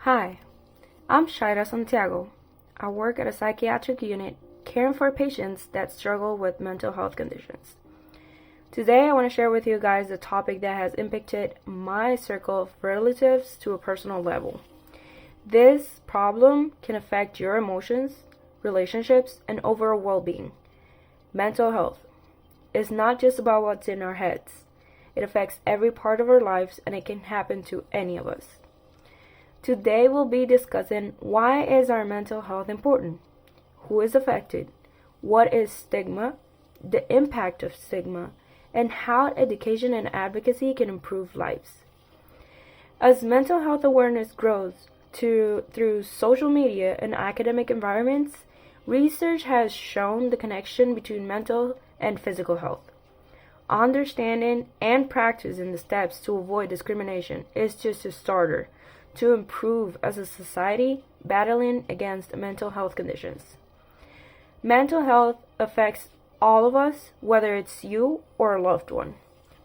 Hi, I'm Shaira Santiago. I work at a psychiatric unit caring for patients that struggle with mental health conditions. Today, I want to share with you guys a topic that has impacted my circle of relatives to a personal level. This problem can affect your emotions, relationships, and overall well-being. Mental health is not just about what's in our heads. It affects every part of our lives, and it can happen to any of us. Today we'll be discussing why is our mental health important, who is affected, what is stigma, the impact of stigma, and how education and advocacy can improve lives. As mental health awareness grows through social media and academic environments, research has shown the connection between mental and physical health. Understanding and practicing the steps to avoid discrimination is just a starter to improve as a society battling against mental health conditions. Mental health affects all of us, whether it's you or a loved one.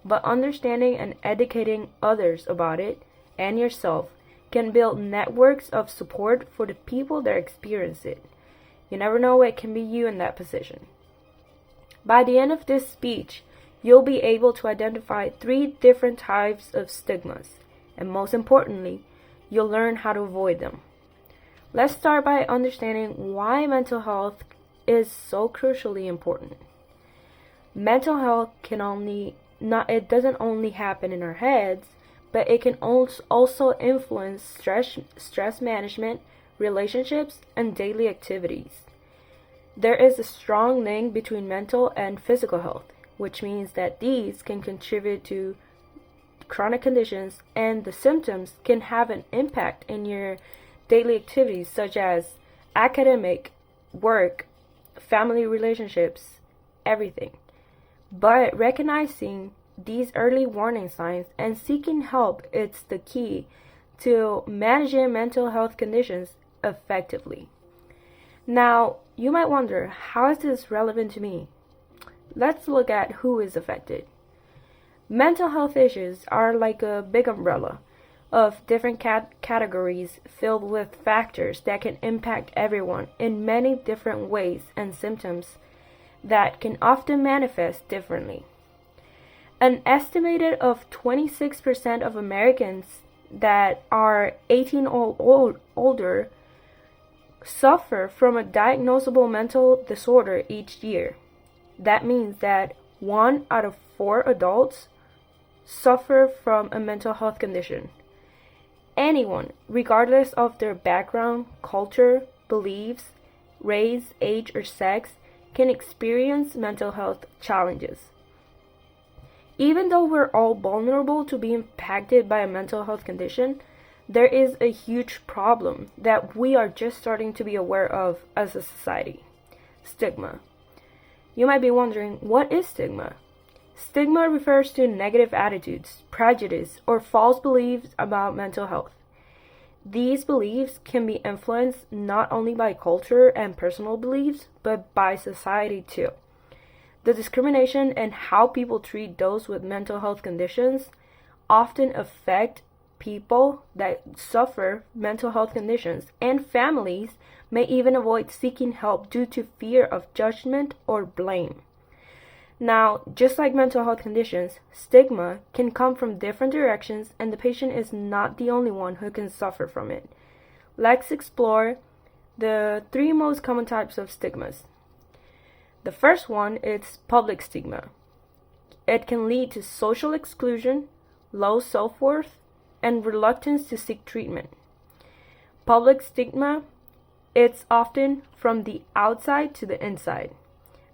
But understanding and educating others about it and yourself can build networks of support for the people that experience it. You never know, it can be you in that position. By the end of this speech, you'll be able to identify 3 different types of stigmas, and most importantly, you'll learn how to avoid them. Let's start by understanding why mental health is so crucially important. Mental health it doesn't only happen in our heads, but it can also influence stress management, relationships, and daily activities. There is a strong link between mental and physical health, which means that these can contribute to chronic conditions, and the symptoms can have an impact in your daily activities such as academic, work, family relationships, everything. But recognizing these early warning signs and seeking help is the key to managing mental health conditions effectively. Now, you might wonder, how is this relevant to me? Let's look at who is affected. Mental health issues are like a big umbrella of different categories filled with factors that can impact everyone in many different ways and symptoms that can often manifest differently. An estimated of 26% of Americans that are 18 or older suffer from a diagnosable mental disorder each year. That means that 1 out of 4 adults suffer from a mental health condition. Anyone, regardless of their background, culture, beliefs, race, age, or sex, can experience mental health challenges. Even though we're all vulnerable to be impacted by a mental health condition, there is a huge problem that we are just starting to be aware of as a society: stigma. You might be wondering, what is stigma? Stigma refers to negative attitudes, prejudice, or false beliefs about mental health. These beliefs can be influenced not only by culture and personal beliefs, but by society too. The discrimination and how people treat those with mental health conditions often affect people that suffer mental health conditions, and families may even avoid seeking help due to fear of judgment or blame. Now, just like mental health conditions, stigma can come from different directions, and the patient is not the only one who can suffer from it. Let's explore the 3 most common types of stigmas. The first one is public stigma. It can lead to social exclusion, low self-worth, and reluctance to seek treatment. Public stigma, it's often from the outside to the inside,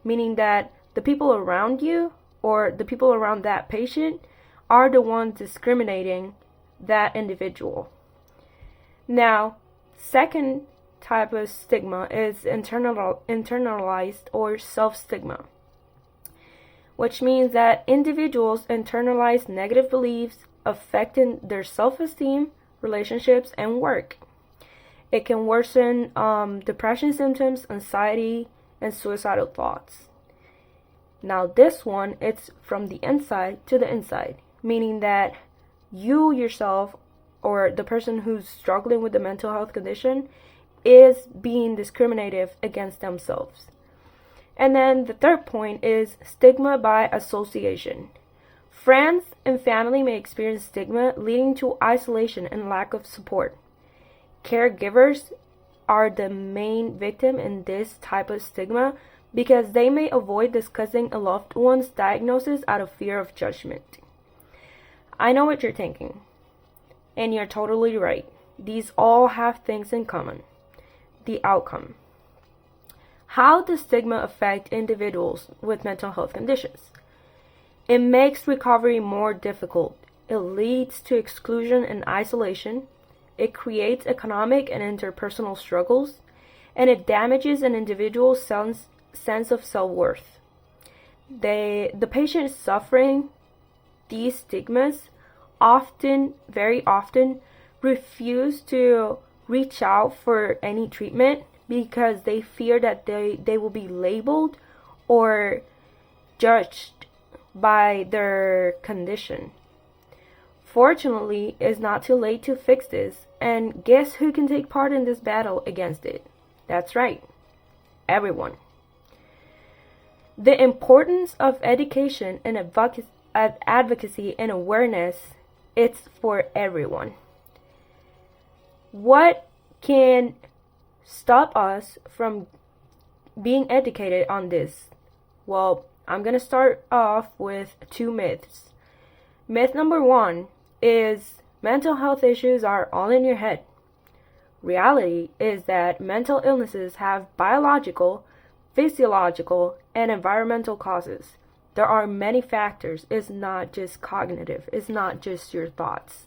meaning that the people around you or the people around that patient are the ones discriminating that individual. Now, second type of stigma is internalized or self-stigma, which means that individuals internalize negative beliefs affecting their self-esteem, relationships, and work. It can worsen depression symptoms, anxiety, and suicidal thoughts. Now this one, it's from the inside to the inside, meaning that you yourself or the person who's struggling with the mental health condition is being discriminative against themselves. And then the third point is stigma by association. Friends and family may experience stigma, leading to isolation and lack of support. Caregivers are the main victim in this type of stigma because they may avoid discussing a loved one's diagnosis out of fear of judgment. I know what you're thinking, and you're totally right. These all have things in common. The outcome. How does stigma affect individuals with mental health conditions? It makes recovery more difficult. It leads to exclusion and isolation. It creates economic and interpersonal struggles, and it damages an individual's sense of self-worth. The patient suffering these stigmas very often refuse to reach out for any treatment because they fear that they will be labeled or judged by their condition. Fortunately, it's not too late to fix this, and guess who can take part in this battle against it? That's right, everyone. The importance of education and advocacy and awareness, it's for everyone. What can stop us from being educated on this? Well, I'm going to start off with 2 myths. Myth number 1 is mental health issues are all in your head. Reality is that mental illnesses have biological, physiological, and environmental causes. There are many factors. It's not just cognitive. It's not just your thoughts.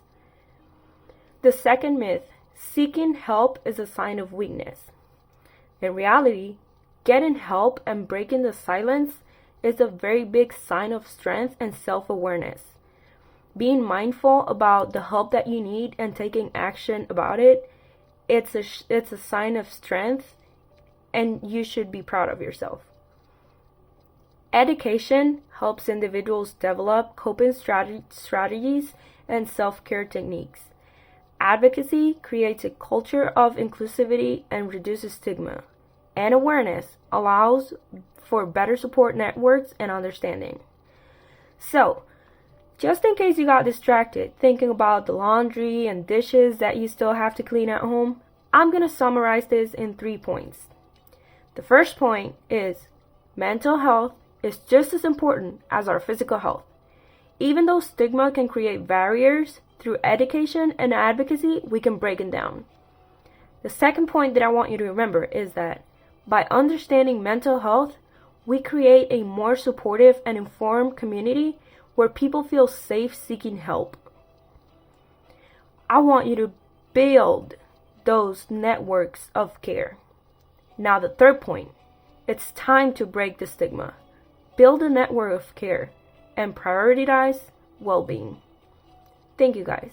The second myth, seeking help is a sign of weakness. In reality, getting help and breaking the silence is a very big sign of strength and self-awareness. Being mindful about the help that you need and taking action about it, it's a sign of strength, and you should be proud of yourself. Education helps individuals develop coping strategies and self-care techniques. Advocacy creates a culture of inclusivity and reduces stigma. And awareness allows for better support networks and understanding. So, just in case you got distracted thinking about the laundry and dishes that you still have to clean at home, I'm going to summarize this in 3 points. The first point is mental health is just as important as our physical health. Even though stigma can create barriers, through education and advocacy, we can break it down. The second point that I want you to remember is that by understanding mental health, we create a more supportive and informed community where people feel safe seeking help. I want you to build those networks of care. Now the third point, it's time to break the stigma, build a network of care, and prioritize well-being. Thank you guys.